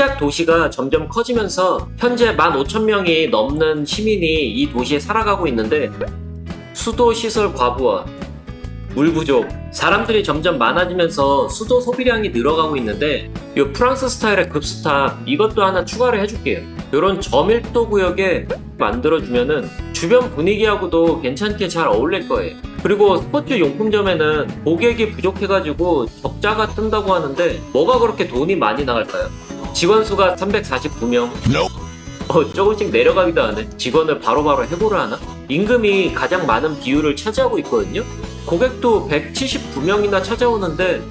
시작 도시가 점점 커지면서 현재 15,000명이 넘는 시민이 이 도시에 살아가고 있는데 수도 시설 과부하, 물 부족, 사람들이 점점 많아지면서 수도 소비량이 늘어가고 있는데 이 프랑스 스타일의 급스탑 이것도 하나 추가를 해줄게요. 이런 저밀도 구역에 만들어주면은 주변 분위기하고도 괜찮게 잘 어울릴 거예요. 그리고 스포츠 용품점에는 고객이 부족해가지고 적자가 뜬다고 하는데 뭐가 그렇게 돈이 많이 나갈까요? 직원 수가 349명. 조금씩 내려가기도 하네. 직원을 바로바로 해고를 하나? 임금이 가장 많은 비율을 차지하고 있거든요. 고객도 179명이나 찾아오는데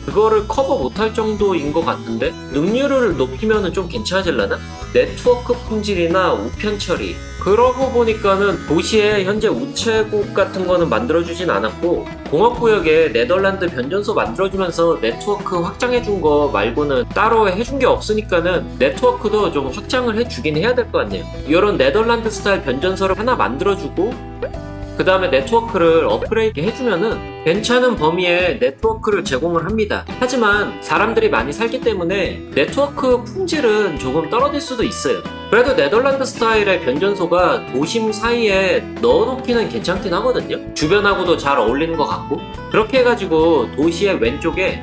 그거를 커버 못할 정도인 것 같은데 능률을 높이면 좀 괜찮아질라나? 네트워크 품질이나 우편 처리, 그러고 보니까는 도시에 현재 우체국 같은 거는 만들어주진 않았고 공업구역에 네덜란드 변전소 만들어주면서 네트워크 확장해준 거 말고는 따로 해준 게 없으니까는 네트워크도 좀 확장을 해주긴 해야 될 것 같네요. 이런 네덜란드 스타일 변전소를 하나 만들어주고 그 다음에 네트워크를 업그레이드 해주면은 괜찮은 범위의 네트워크를 제공을 합니다. 하지만 사람들이 많이 살기 때문에 네트워크 품질은 조금 떨어질 수도 있어요. 그래도 네덜란드 스타일의 변전소가 도심 사이에 넣어놓기는 괜찮긴 하거든요. 주변하고도 잘 어울리는 것 같고. 그렇게 해가지고 도시의 왼쪽에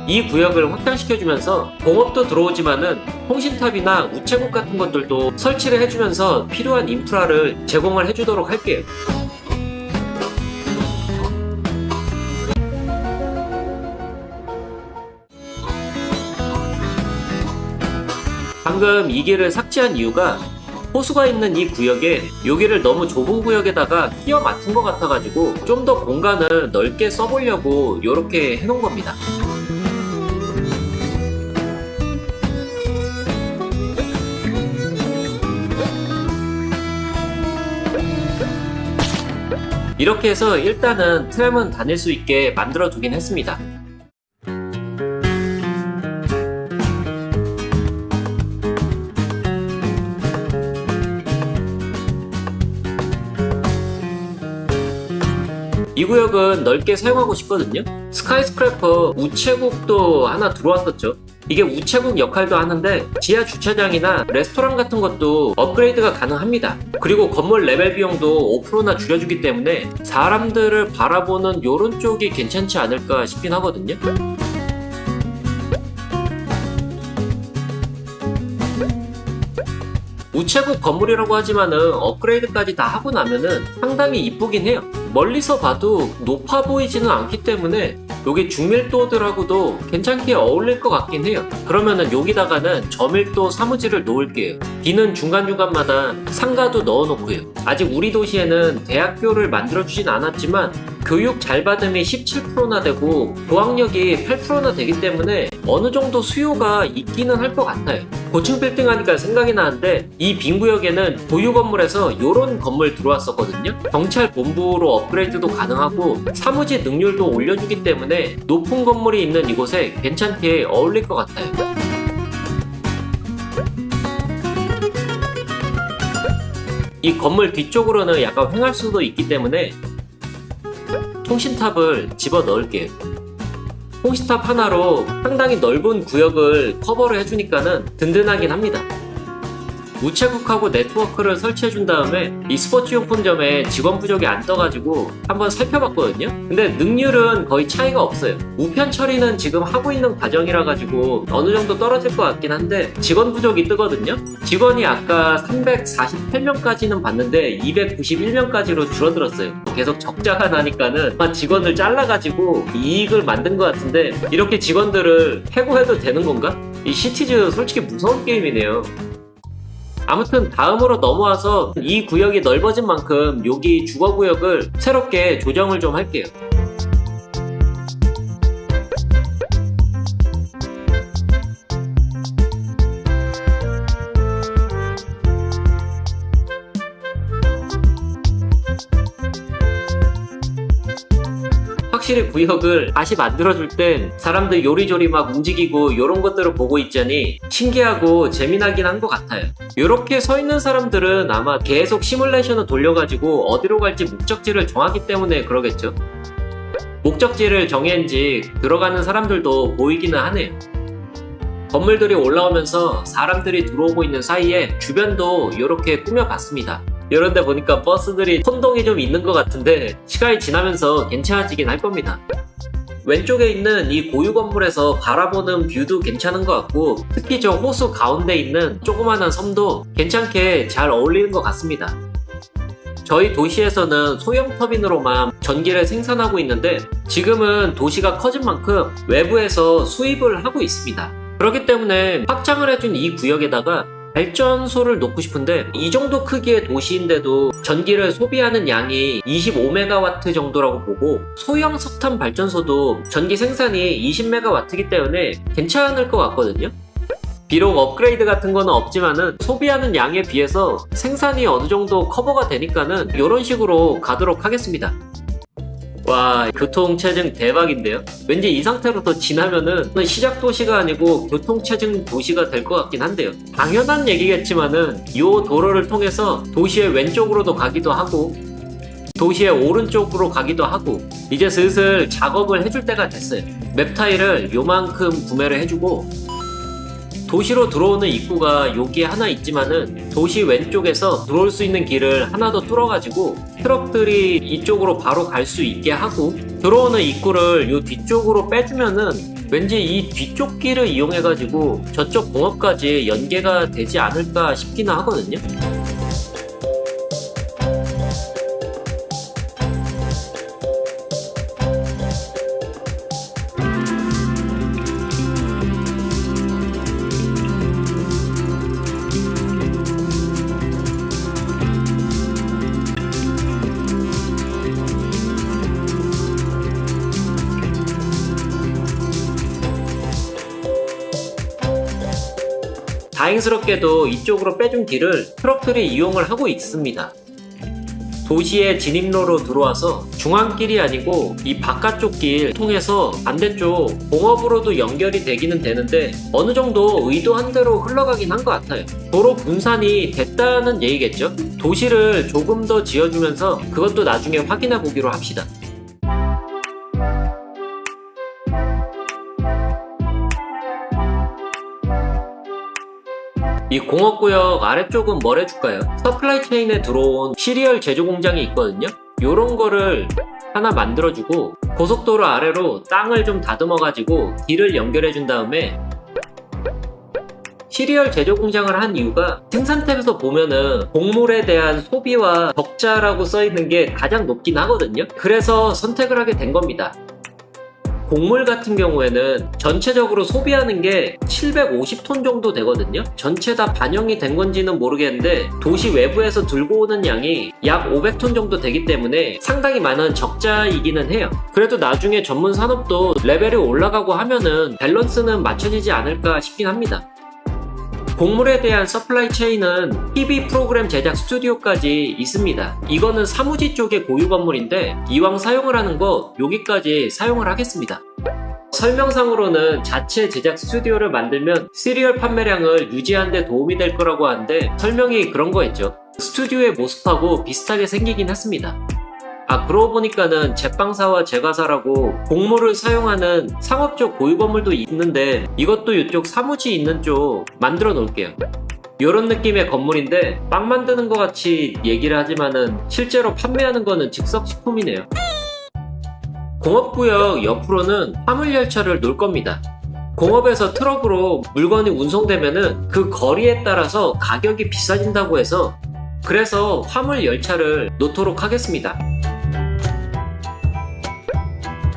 이 구역을 확장시켜주면서 공업도 들어오지만은 통신탑이나 우체국 같은 것들도 설치를 해주면서 필요한 인프라를 제공을 해주도록 할게요. 방금 이 길을 삭제한 이유가 호수가 있는 이 구역에 여기를 너무 좁은 구역에다가 끼워 맞춘 것 같아가지고 좀 더 공간을 넓게 써보려고 이렇게 해놓은 겁니다. 이렇게 해서 일단은 트램은 다닐 수 있게 만들어 두긴 했습니다. 이 구역은 넓게 사용하고 싶거든요. 스카이스크래퍼 우체국도 하나 들어왔었죠. 이게 우체국 역할도 하는데 지하 주차장이나 레스토랑 같은 것도 업그레이드가 가능합니다. 그리고 건물 레벨 비용도 5%나 줄여주기 때문에 사람들을 바라보는 요런 쪽이 괜찮지 않을까 싶긴 하거든요. 우체국 건물이라고 하지만은 업그레이드까지 다 하고 나면은 상당히 이쁘긴 해요. 멀리서 봐도 높아 보이지는 않기 때문에 여기 중밀도들하고도 괜찮게 어울릴 것 같긴 해요. 그러면은 여기다가는 저밀도 사무실을 놓을게요. 비는 중간중간마다 상가도 넣어놓고요. 아직 우리 도시에는 대학교를 만들어주진 않았지만 교육 잘 받음이 17%나 되고 고학력이 8%나 되기 때문에 어느 정도 수요가 있기는 할 것 같아요. 고층 빌딩 하니까 생각이 나는데 이 빈 구역에는 보유 건물에서 이런 건물 들어왔었거든요. 경찰 본부로 업그레이드도 가능하고 사무직 능률도 올려주기 때문에 높은 건물이 있는 이곳에 괜찮게 어울릴 것 같아요. 이 건물 뒤쪽으로는 약간 횡할 수도 있기 때문에 통신탑을 집어 넣을게요. 통신탑 하나로 상당히 넓은 구역을 커버를 해주니까는 든든하긴 합니다. 우체국하고 네트워크를 설치해준 다음에 이 스포츠용품점에 직원 부족이 안 떠가지고 한번 살펴봤거든요. 근데 능률은 거의 차이가 없어요. 우편 처리는 지금 하고 있는 과정이라 가지고 어느 정도 떨어질 것 같긴 한데 직원 부족이 뜨거든요. 직원이 아까 348명까지는 봤는데 291명까지로 줄어들었어요. 계속 적자가 나니까는 직원을 잘라가지고 이익을 만든 것 같은데 이렇게 직원들을 해고해도 되는 건가? 이 시티즈 솔직히 무서운 게임이네요. 아무튼 다음으로 넘어와서 이 구역이 넓어진 만큼 여기 주거구역을 새롭게 조정을 좀 할게요. 확실히 구역을 다시 만들어줄 땐 사람들 요리조리 막 움직이고 이런 것들을 보고 있자니 신기하고 재미나긴 한 것 같아요. 이렇게 서 있는 사람들은 아마 계속 시뮬레이션을 돌려가지고 어디로 갈지 목적지를 정하기 때문에 그러겠죠. 목적지를 정했는지 들어가는 사람들도 보이기는 하네요. 건물들이 올라오면서 사람들이 들어오고 있는 사이에 주변도 이렇게 꾸며봤습니다. 이런데 보니까 버스들이 혼동이 좀 있는 것 같은데 시간이 지나면서 괜찮아지긴 할 겁니다. 왼쪽에 있는 이 고유 건물에서 바라보는 뷰도 괜찮은 것 같고, 특히 저 호수 가운데 있는 조그마한 섬도 괜찮게 잘 어울리는 것 같습니다. 저희 도시에서는 소형 터빈으로만 전기를 생산하고 있는데, 지금은 도시가 커진 만큼 외부에서 수입을 하고 있습니다. 그렇기 때문에 확장을 해준 이 구역에다가 발전소를 놓고 싶은데, 이 정도 크기의 도시인데도 전기를 소비하는 양이 25메가와트 정도라고 보고, 소형 석탄 발전소도 전기 생산이 20메가와트이기 때문에 괜찮을 것 같거든요. 비록 업그레이드 같은 거는 없지만은 소비하는 양에 비해서 생산이 어느 정도 커버가 되니까는 이런 식으로 가도록 하겠습니다. 와, 교통체증 대박인데요? 왠지 이 상태로 더 지나면은 시작 도시가 아니고 교통체증 도시가 될 것 같긴 한데요. 당연한 얘기겠지만은 이 도로를 통해서 도시의 왼쪽으로도 가기도 하고 도시의 오른쪽으로 가기도 하고, 이제 슬슬 작업을 해줄 때가 됐어요. 맵 타일을 요만큼 구매를 해주고, 도시로 들어오는 입구가 여기에 하나 있지만은 도시 왼쪽에서 들어올 수 있는 길을 하나 더 뚫어가지고 트럭들이 이쪽으로 바로 갈 수 있게 하고, 들어오는 입구를 이 뒤쪽으로 빼주면은 왠지 이 뒤쪽 길을 이용해가지고 저쪽 공업까지 연계가 되지 않을까 싶기는 하거든요. 다행스럽게도 이쪽으로 빼준 길을 트럭들이 이용을 하고 있습니다. 도시의 진입로로 들어와서 중앙길이 아니고 이 바깥쪽 길 통해서 반대쪽 공업으로도 연결이 되기는 되는데 어느 정도 의도한 대로 흘러가긴 한 것 같아요. 도로 분산이 됐다는 얘기겠죠? 도시를 조금 더 지어주면서 그것도 나중에 확인해 보기로 합시다. 이 공업구역 아래쪽은 뭘 해줄까요? 서플라이 체인에 들어온 시리얼 제조 공장이 있거든요. 요런 거를 하나 만들어주고, 고속도로 아래로 땅을 좀 다듬어 가지고 길을 연결해 준 다음에, 시리얼 제조 공장을 한 이유가 생산탭에서 보면은 곡물에 대한 소비와 적자라고 써있는 게 가장 높긴 하거든요. 그래서 선택을 하게 된 겁니다. 곡물 같은 경우에는 전체적으로 소비하는 게 750톤 정도 되거든요. 전체 다 반영이 된 건지는 모르겠는데 도시 외부에서 들고 오는 양이 약 500톤 정도 되기 때문에 상당히 많은 적자이기는 해요. 그래도 나중에 전문 산업도 레벨이 올라가고 하면은 밸런스는 맞춰지지 않을까 싶긴 합니다. 곡물에 대한 서플라이 체인은 TV 프로그램 제작 스튜디오까지 있습니다. 이거는 사무지 쪽의 고유 건물인데 이왕 사용을 하는 거 여기까지 사용을 하겠습니다. 설명상으로는 자체 제작 스튜디오를 만들면 시리얼 판매량을 유지하는 데 도움이 될 거라고 하는데 설명이 그런 거였죠. 스튜디오의 모습하고 비슷하게 생기긴 했습니다. 그러고 보니까는 제빵사와 제과사라고 곡물을 사용하는 상업적 고유 건물도 있는데 이것도 이쪽 사무지 있는 쪽 만들어 놓을게요. 이런 느낌의 건물인데 빵 만드는 것 같이 얘기를 하지만은 실제로 판매하는 거는 즉석식품이네요. 공업구역 옆으로는 화물열차를 놓을 겁니다. 공업에서 트럭으로 물건이 운송되면은 그 거리에 따라서 가격이 비싸진다고 해서 그래서 화물열차를 놓도록 하겠습니다.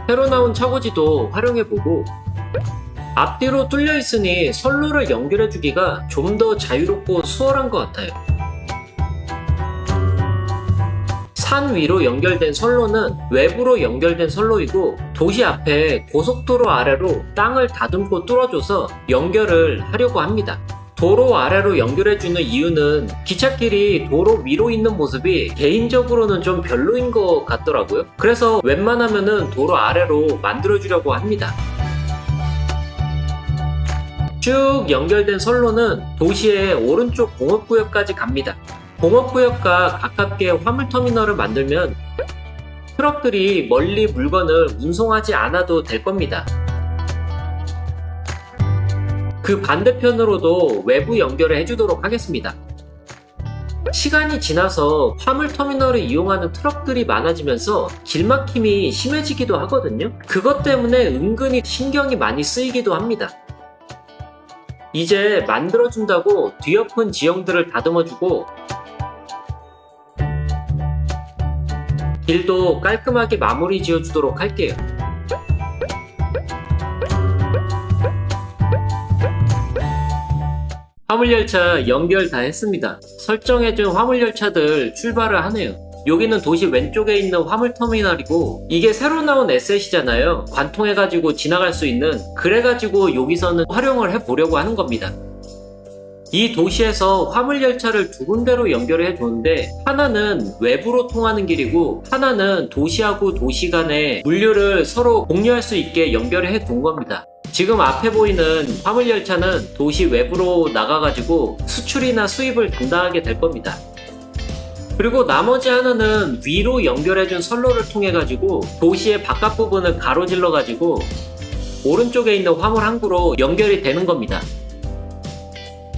새로 나온 차고지도 활용해보고 앞뒤로 뚫려 있으니 선로를 연결해주기가 좀 더 자유롭고 수월한 것 같아요. 산 위로 연결된 선로는 외부로 연결된 선로이고 도시 앞에 고속도로 아래로 땅을 다듬고 뚫어줘서 연결을 하려고 합니다. 도로 아래로 연결해주는 이유는 기찻길이 도로 위로 있는 모습이 개인적으로는 좀 별로인 것 같더라고요. 그래서 웬만하면은 도로 아래로 만들어주려고 합니다. 쭉 연결된 선로는 도시의 오른쪽 공업구역까지 갑니다. 공업구역과 가깝게 화물터미널을 만들면 트럭들이 멀리 물건을 운송하지 않아도 될 겁니다. 그 반대편으로도 외부 연결을 해주도록 하겠습니다. 시간이 지나서 화물터미널을 이용하는 트럭들이 많아지면서 길막힘이 심해지기도 하거든요. 그것 때문에 은근히 신경이 많이 쓰이기도 합니다. 이제 만들어준다고 뒤엎은 지형들을 다듬어주고 길도 깔끔하게 마무리 지어주도록 할게요. 화물열차 연결 다 했습니다. 설정해준 화물열차들 출발을 하네요. 여기는 도시 왼쪽에 있는 화물터미널이고 이게 새로 나온 에셋이잖아요. 관통해가지고 지나갈 수 있는, 그래가지고 여기서는 활용을 해보려고 하는 겁니다. 이 도시에서 화물열차를 두 군데로 연결을 해두는데 하나는 외부로 통하는 길이고 하나는 도시하고 도시 간에 물류를 서로 공유할 수 있게 연결을 해둔 겁니다. 지금 앞에 보이는 화물열차는 도시 외부로 나가가지고 수출이나 수입을 담당하게 될 겁니다. 그리고 나머지 하나는 위로 연결해준 선로를 통해가지고 도시의 바깥 부분을 가로질러가지고 오른쪽에 있는 화물 항구로 연결이 되는 겁니다.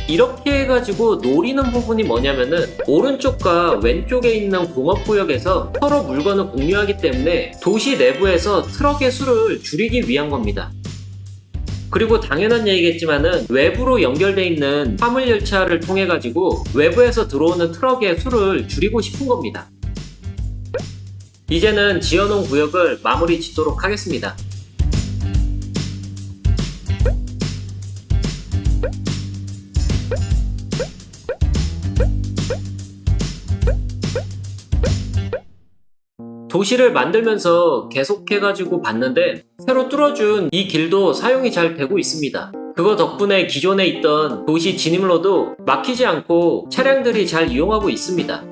이렇게 해가지고 노리는 부분이 뭐냐면은 오른쪽과 왼쪽에 있는 공업구역에서 서로 물건을 공유하기 때문에 도시 내부에서 트럭의 수를 줄이기 위한 겁니다. 그리고 당연한 얘기겠지만은 외부로 연결되어 있는 화물열차를 통해 가지고 외부에서 들어오는 트럭의 수를 줄이고 싶은 겁니다. 이제는 지어놓은 구역을 마무리 짓도록 하겠습니다. 도시를 만들면서 계속해가지고 봤는데 새로 뚫어준 이 길도 사용이 잘 되고 있습니다. 그거 덕분에 기존에 있던 도시 진입로도 막히지 않고 차량들이 잘 이용하고 있습니다.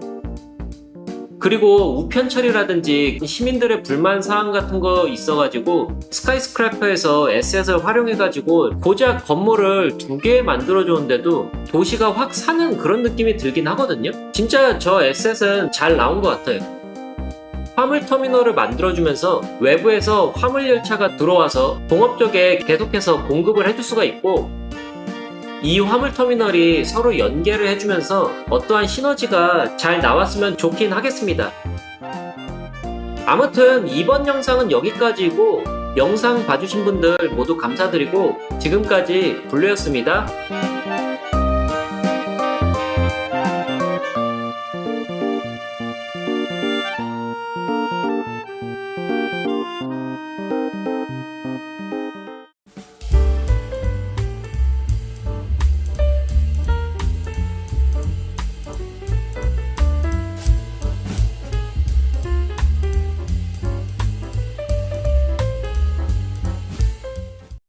그리고 우편 처리라든지 시민들의 불만 사항 같은 거 있어가지고 스카이스크래퍼에서 에셋을 활용해가지고 고작 건물을 2개 만들어줬는데도 도시가 확 사는 그런 느낌이 들긴 하거든요. 진짜 저 에셋은 잘 나온 것 같아요. 화물터미널을 만들어주면서 외부에서 화물열차가 들어와서 동업 쪽에 계속해서 공급을 해줄 수가 있고 이 화물터미널이 서로 연계를 해주면서 어떠한 시너지가 잘 나왔으면 좋긴 하겠습니다. 아무튼 이번 영상은 여기까지고 영상 봐주신 분들 모두 감사드리고 지금까지 블루였습니다.